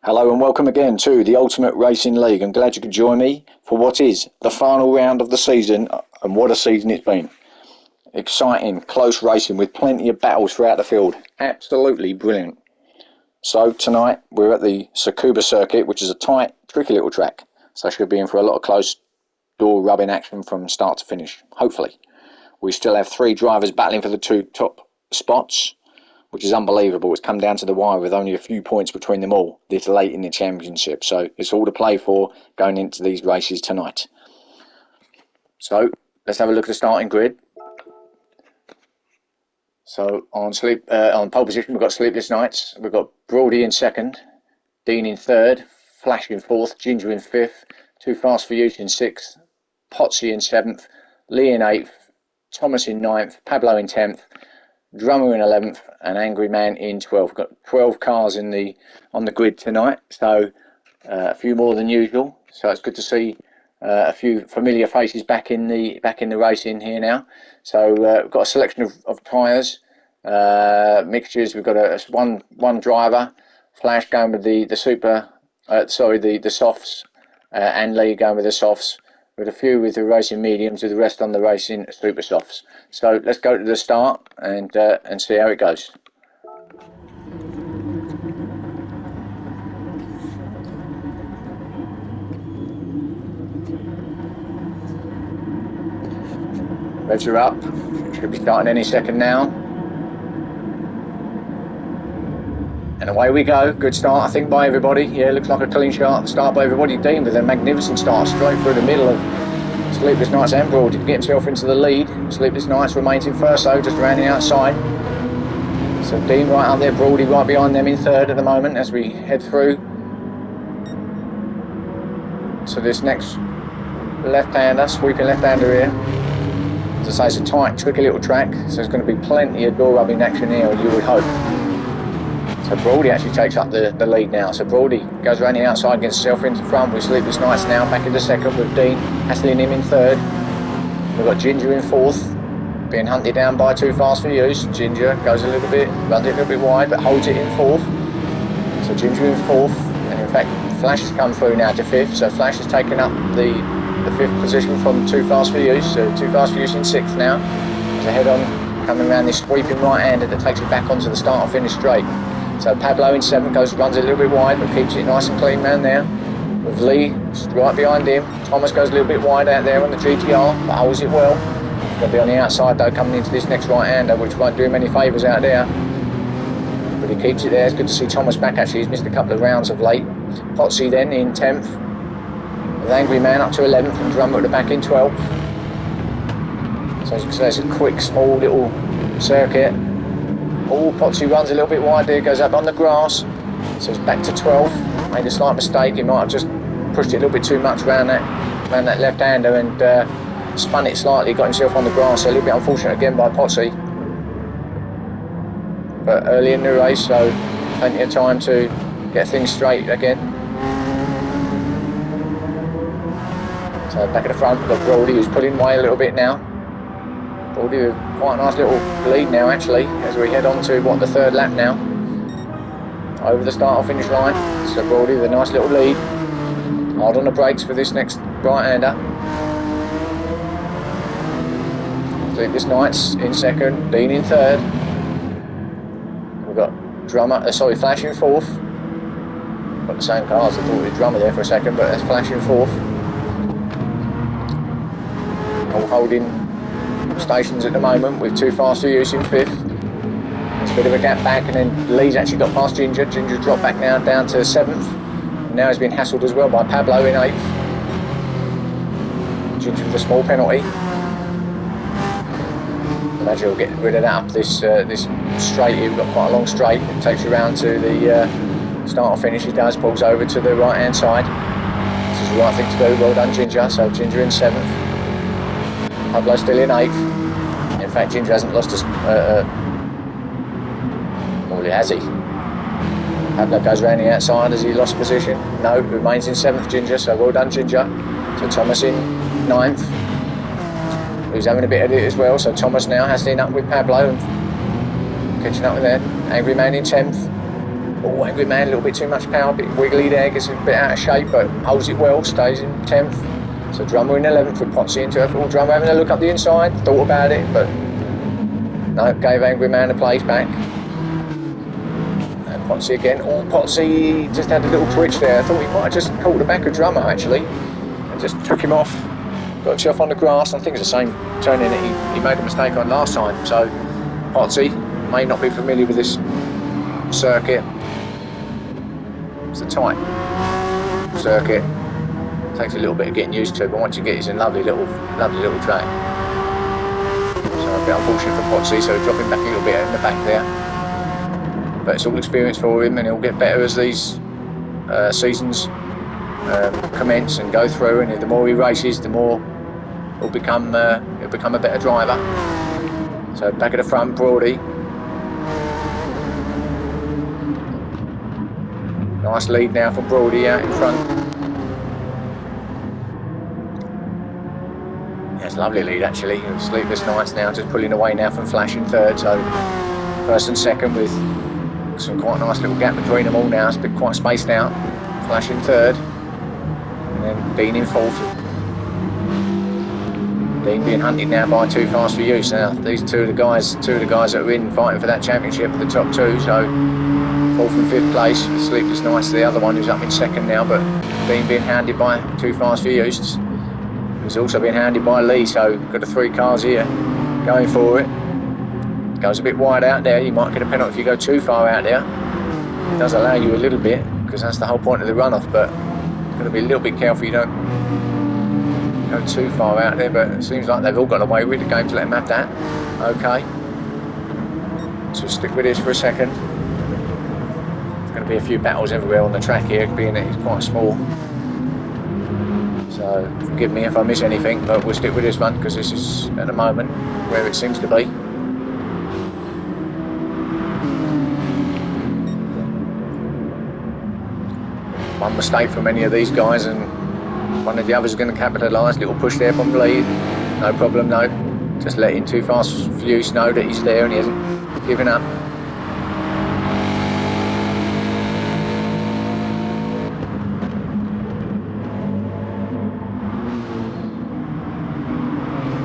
Hello and welcome again to the Ultimate Racing League. I'm glad you could join me for what is the final round of the season, and what a season it's been. Exciting, close racing with plenty of battles throughout the field. Absolutely brilliant. So tonight we're at the Tsukuba circuit, which is a tight, tricky little track. So should be in for a lot of close door rubbing action from start to finish, hopefully. We still have three drivers battling for the two top spots, which is unbelievable. It's come down to the wire with only a few points between them all this late in the championship. So it's all to play for going into these races tonight. So let's have a look at the starting grid. So on pole position, we've got Sleepless Nights. We've got Brody in second, Dean in third, Flash in fourth, Ginger in fifth, Too Fast for Use in sixth, Potsy in seventh, Lee in eighth, Thomas in ninth, Pablo in 10th, Drummer in 11th, and Angry Man in 12th. We've got 12 cars on the grid tonight, so a few more than usual. So it's good to see a few familiar faces back in the racing here now. So we've got a selection of tyres, mixtures. We've got one driver, Flash going with the softs, and Lee going with the softs, with a few with the racing mediums, with the rest on the racing super softs. So let's go to the start and see how it goes. Revs are up. Should be starting any second now. And away we go. Good start, I think, by everybody. Yeah, looks like a clean start by everybody. Dean with a magnificent start straight through the middle of Sleepless Nights and Brody to get himself into the lead. Sleepless Nights remains in first, though, just around the outside. So Dean right up there, Brody right behind them in third at the moment as we head through. So this next left-hander, sweeping left-hander here. As I say, it's a tight, tricky little track, so there's going to be plenty of door rubbing action here, you would hope. So Brody actually takes up the lead now. So Brody goes around the outside, gets himself into front with Sleepless Nights now, back into second with Dean, hassling him in third. We've got Ginger in fourth, being hunted down by Too Fast for Use. Ginger goes runs it a little bit wide, but holds it in fourth. So Ginger in fourth, and in fact Flash has come through now to fifth, so Flash has taken up the fifth position from Too Fast for Use. So Too Fast for Use in sixth now. There's a head on coming around this sweeping right-hander that takes it back onto the start and finish straight. So Pablo in seventh runs a little bit wide, but keeps it nice and clean around there. With Lee right behind him. Thomas goes a little bit wide out there on the GTR, but holds it well. He's going to be on the outside though, coming into this next right-hander, which won't do him any favours out there. But he keeps it there. It's good to see Thomas back. Actually, he's missed a couple of rounds of late. Potsy then in 10th. With Angry Man up to 11th and Drummer at the back in 12th. So as you can see, it's a quick, small little circuit. Oh, Potsy runs a little bit wide there, goes up on the grass. So it's back to 12th. Made a slight mistake. He might have just pushed it a little bit too much around that left-hander and spun it slightly, got himself on the grass. So a little bit unfortunate again by Potsy. But early in the race, so plenty of time to get things straight again. So back at the front, we've got Brody, who's pulling away a little bit now. Brody with quite a nice little lead now, actually, as we head on to the third lap now. Over the start or finish line. So Brody with a nice little lead. Hard on the brakes for this next right-hander. Sleepless Nights in second, Dean in third. We've got Flash in fourth. Got the same cars. I thought it was Drummer there for a second, but that's Flash in fourth. All holding stations at the moment with Too Fast for Use in fifth. There's a bit of a gap back, and then Lee's actually got past Ginger. Ginger's dropped back now down to 7th. And now he's been hassled as well by Pablo in 8th. Ginger with a small penalty. Imagine he'll get rid of that up this straight here. We've got quite a long straight. It takes you around to the start or finish. He does, pulls over to the right hand side. This is the right thing to do. Well done, Ginger. So Ginger in 7th. Pablo still in 8th. In fact, Ginger hasn't lost well, has he? Pablo goes around the outside. Has he lost position? No, remains in 7th, Ginger. So well done, Ginger. So Thomas in 9th. Who's having a bit of it as well. So Thomas now hassling up with Pablo and catching up with that. Angry Man in 10th. Oh, Angry Man, a little bit too much power, a bit wiggly there, gets a bit out of shape, but holds it well, stays in 10th. So Drummer in 11th with Potsy into it. Drummer having a look up the inside, thought about it, but no, gave Angry Man a place back. And Potsy again. Oh, Potsy just had a little twitch there. I thought he might have just caught the back of Drummer actually, and just took him off. Got himself on the grass. I think it's the same turning that he made a mistake on last time. So Potsy may not be familiar with this circuit. It's a tight circuit. Takes a little bit of getting used to, but once you get it, it's a lovely little track. So a bit unfortunate for Potsy, so dropping back a little bit in the back there. But it's all experience for him, and he'll get better as these seasons commence and go through. And the more he races, the more he'll become a better driver. So back at the front, Brody. Nice lead now from Brody out in front. Yeah, it's a lovely lead actually. Sleepless Nights now just pulling away now from Flash in third. So first and second with some quite nice little gap between them all now. It's been quite spaced out. Flash in third. And then Dean in fourth. Dean being hunted now by Too Fast For You. So now these two of the guys that are in fighting for that championship are the top two. So 4th and 5th place. Sleepless Nights, the other one who's up in second now, but Dean being hounded by Too Fast For You, who's also been hounded by Lee. So got the 3 cars here going for it. Goes a bit wide out there. You might get a penalty if you go too far out there. It does allow you a little bit because that's the whole point of the runoff, but you've got to be a little bit careful you don't go too far out there. But it seems like they've all got away with the game to let them have that. Okay, so stick with this for a second. Going to be a few battles everywhere on the track here, being that it's quite small. So forgive me if I miss anything, but we'll stick with this one because this is at the moment where it seems to be. One mistake from any of these guys and one of the others is going to capitalise. Little push there from Lee. No problem, no. Just letting Too Fast For You know that he's there and he hasn't given up.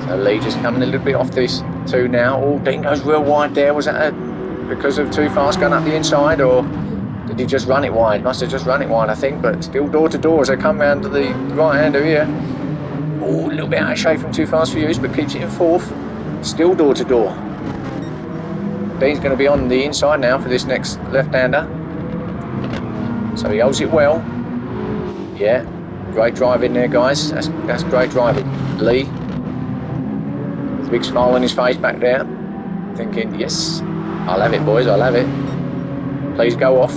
So Lee just coming a little bit off this 2 now. Oh, Dean goes real wide there. Was that because of Too Fast going up the inside, or did he just run it wide? Must have just run it wide, I think, but still door to door as they come round to the right-hander here. Oh, a little bit out of shape from Too Fast For You, but keeps it in 4th. Still door to door. Dean's going to be on the inside now for this next left-hander. So he holds it well. Yeah, great driving there, guys. That's great driving. Lee, with a big smile on his face back there, thinking, yes, I'll have it, boys, I'll have it. Please go off.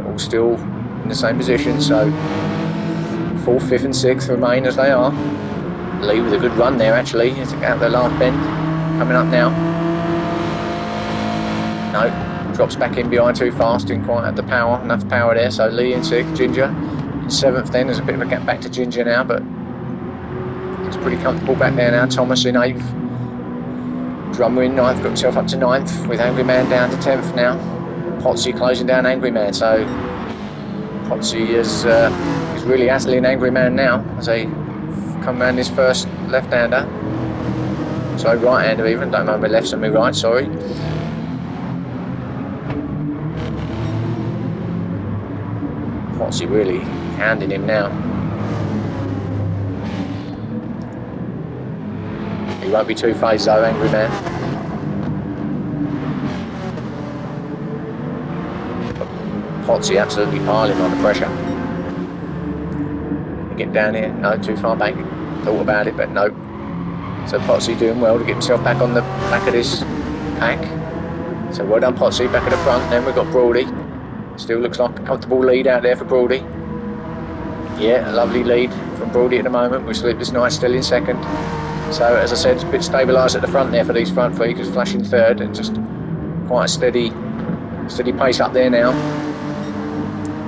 All still in the same position, so 4th, 5th and 6th remain as they are. Lee with a good run there actually, it's out the last bend, coming up now. No, drops back in behind Too Fast, didn't quite have the power, enough power there, so Lee in 6th, Ginger in 7th then, there's a bit of a gap back to Ginger now, but it's pretty comfortable back there now. Thomas in 8th. Drummer in 9th, got himself up to 9th, with Angry Man down to 10th now. Potsy closing down Angry Man, so Potsy is really hassling Angry Man now as they come round this first left-hander. Sorry, right-hander even, don't mind my left and my right, sorry. Potsy really handing him now. He won't be too phased though, Angry Man. Potsy absolutely piling on the pressure. Get down here, no, too far back. Thought about it, but no. So Potsy doing well to get himself back on the back of this pack. So well done Potsy, back at the front. Then we've got Brody. Still looks like a comfortable lead out there for Brody. Yeah, a lovely lead from Brody at the moment, with Sleepless Night still in 2nd. So as I said, it's a bit stabilised at the front there for these front three, because Flash in 3rd and just quite a steady pace up there now.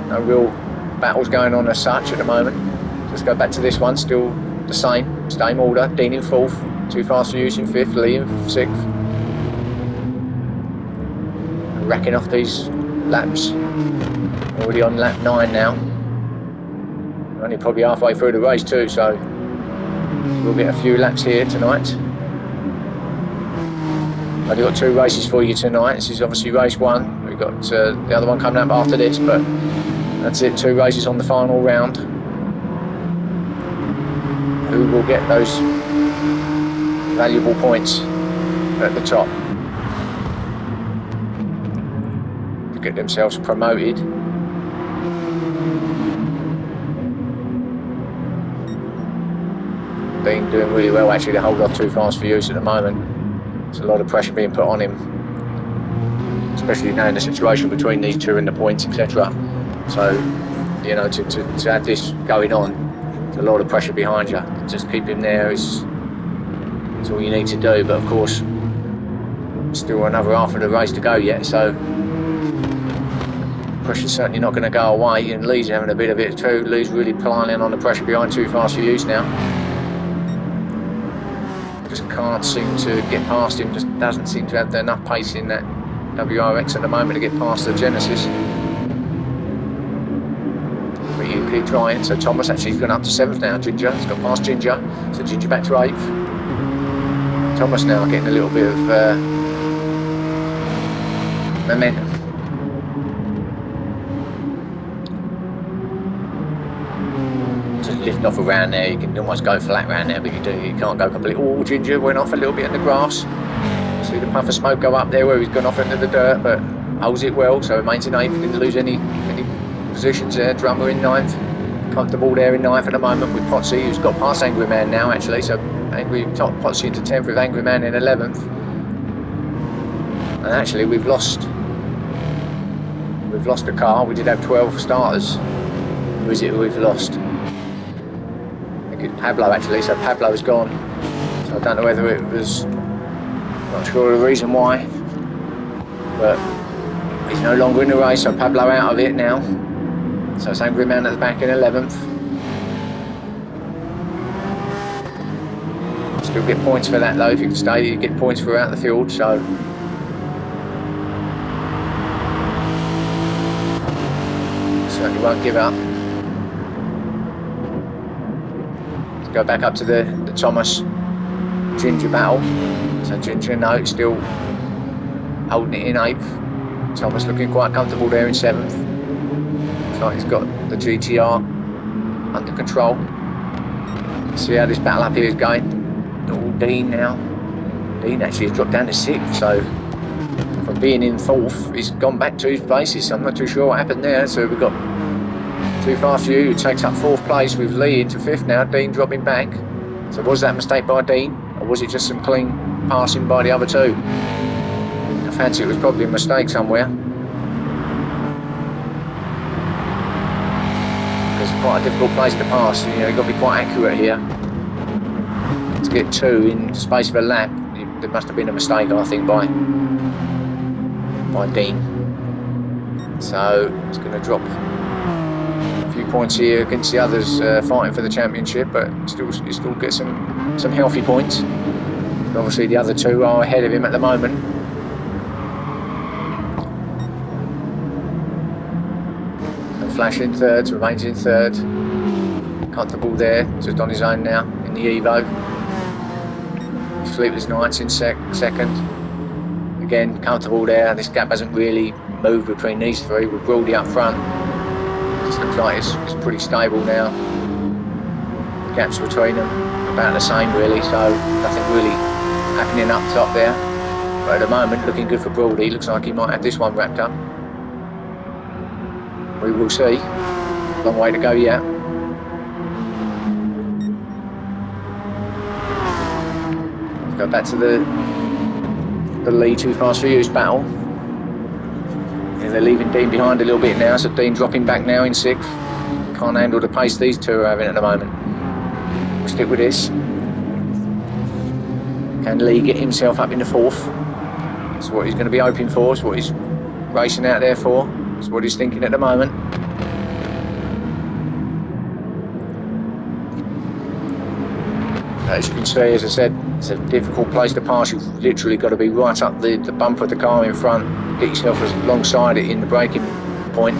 No real battles going on as such at the moment. Let's go back to this one, still the same order. Dean in 4th, Too Fast For You in 5th, Lee in 6th. racking off these laps. Already on lap 9 now. Only probably halfway through the race too, so we'll get a few laps here tonight. I've got 2 races for you tonight. This is obviously race 1. We've got the other one coming up after this, but that's it. 2 races on the final round. Who will get those valuable points at the top to get themselves promoted? Dean doing really well actually to hold off Too Fast for Use at the moment. There's a lot of pressure being put on him, especially now in the situation between these two and the points, etc. So, you know, to have this going on, there's a lot of pressure behind you. Just keep him there is all you need to do. But of course, still another half of the race to go yet, so pressure's certainly not going to go away. And Lee's having a bit of it too. Lee's really piling on the pressure behind Too Fast for Use now. Just can't seem to get past him. Just doesn't seem to have enough pace in that WRX at the moment to get past the Genesis. But you keep trying. So Thomas actually has gone up to 7th now. Ginger, he's got past Ginger. So Ginger back to 8th. Thomas now getting a little bit of momentum. Just lift off around there. You can almost go flat around there, but you can't go completely. Oh, Ginger went off a little bit in the grass. See the puff of smoke go up there where he's gone off into the dirt, but holds it well. So remains in 8th. Didn't lose any positions there. Drummer in 9th. Comfortable there in 9th at the moment with Potsy, who's got past Angry Man now actually. So top Potsy into 10th with Angry Man in 11th. And actually we've lost a car. We did have 12 starters. Who is it who we've lost? I think it's Pablo actually. So Pablo's gone. So I don't know whether it was, not sure the reason why, but he's no longer in the race. So Pablo out of it now. So it's Angry Man at the back in 11th. Still get points for that though. If you can stay, you get points throughout the field. So certainly won't give up. Let's go back up to the Thomas Ginger battle. So Ginger, no, still holding it in 8th. Thomas looking quite comfortable there in 7th. Looks like he's got the GTR under control. See how this battle up here is going. Oh, Dean now. Dean actually has dropped down to 6th, so from being in 4th, he's gone back to his bases. I'm not too sure what happened there. So we've got Too Fast for You, who takes up 4th place with Lee into 5th now. Dean dropping back. So was that a mistake by Dean, or was it just some clean passing by the other two? I fancy it was probably a mistake somewhere. It's quite a difficult place to pass. You know, you've got to be quite accurate here. To get 2 in the space of a lap, there must have been a mistake, I think, by Dean. So it's going to drop a few points here against the others fighting for the championship, but you still get some healthy points. But obviously the other two are ahead of him at the moment. So Flash in 3rd, remains in 3rd. Comfortable there, just on his own now in the Evo. Sleepless Nights in 2nd. Again, comfortable there. This gap hasn't really moved between these 3 with Brody up front. Just looks like it's pretty stable now. Gaps between them about the same really, so nothing really happening up top there. But at the moment, looking good for Brody. Looks like he might have this one wrapped up. We will see. Long way to go yet. Let's go back to the Lee Too Fast for Use battle. Yeah, they're leaving Dean behind a little bit now, so Dean dropping back now in 6th. Can't handle the pace these two are having at the moment. We'll stick with this. Can Lee get himself up into 4th? That's what he's going to be hoping for. It's what he's racing out there for. It's what he's thinking at the moment. As you can see, as I said, It's a difficult place to pass. You've literally got to be right up the bumper of the car in front, get yourself alongside it in the braking point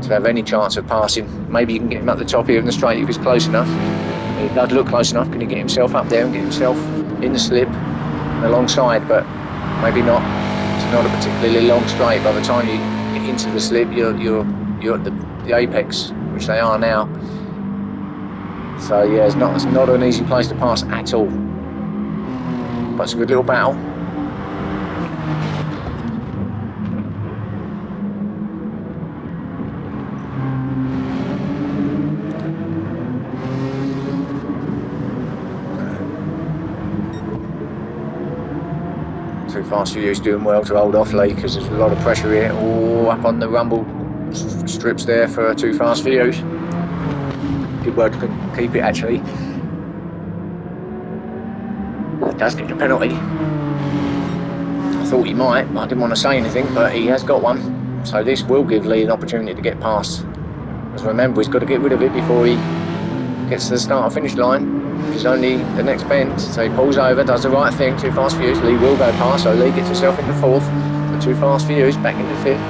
to have any chance of passing. Maybe you can get him up the top here in the straight if he's close enough. He does look close enough. Can he get himself up there and get himself in the slip and alongside? But maybe not. It's not a particularly long straight. By the time you get into the slip, you're at the apex, which they are now. So yeah, it's not an easy place to pass at all. But it's a good little battle. Too Fast for You's doing well to hold off Lee because there's a lot of pressure here. Oh, up on the rumble strips there for Too Fast for You. Good work to keep it actually. Does get the penalty. I thought he might, but I didn't want to say anything, but he has got one. So this will give Lee an opportunity to get past. As remember, he's got to get rid of it before he gets to the start and finish line, which is only the next bend. So he pulls over, does the right thing. Too Fast for You. Lee will go past, so Lee gets himself into fourth. So Too Fast for You is back into fifth.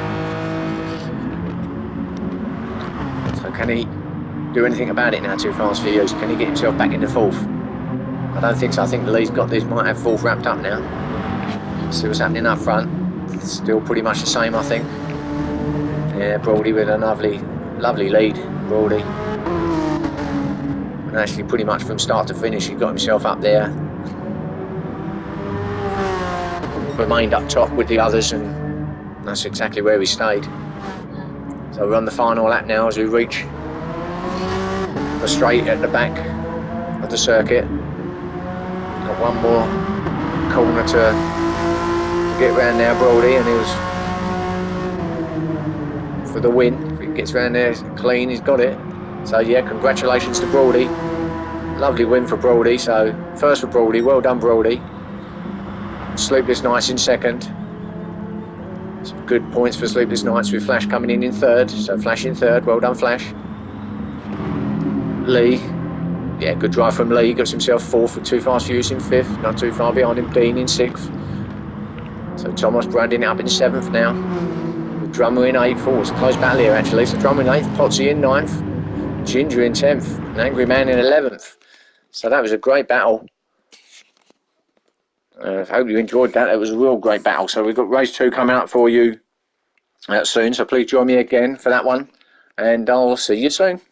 So can he do anything about it now, Too Fast for You? Can he get himself back into fourth? I don't think so. I think Lee's got this, might have fourth wrapped up now. See what's happening up front. It's still pretty much the same, I think. Yeah, Brody with a lovely lead. Brody. And actually pretty much from start to finish he got himself up there. Remained up top with the others and that's exactly where he stayed. So we're on the final lap now as we reach the straight at the back of the circuit. Got one more corner to get round now, Brody, and he was for the win. If he gets round there clean, he's got it. So yeah, congratulations to Brody. Lovely win for Brody. So first for Brody, well done Brody. Sleepless Nights in second. Some good points for Sleepless Nights with Flash coming in third. So Flash in third, well done Flash. Lee, yeah, good drive from Lee. Gets himself fourth with Too Fast for You in fifth. Not too far behind him, Dean in sixth. So Thomas Brandon up in seventh now. With Drummer in eighth. Oh, it's a close battle here actually. So Drummer in eighth, Potsy in ninth, Ginger in 10th, and Angry Man in 11th. So that was a great battle. I hope you enjoyed that. It was a real great battle. So we've got race 2 coming up for you soon. So please join me again for that one. And I'll see you soon.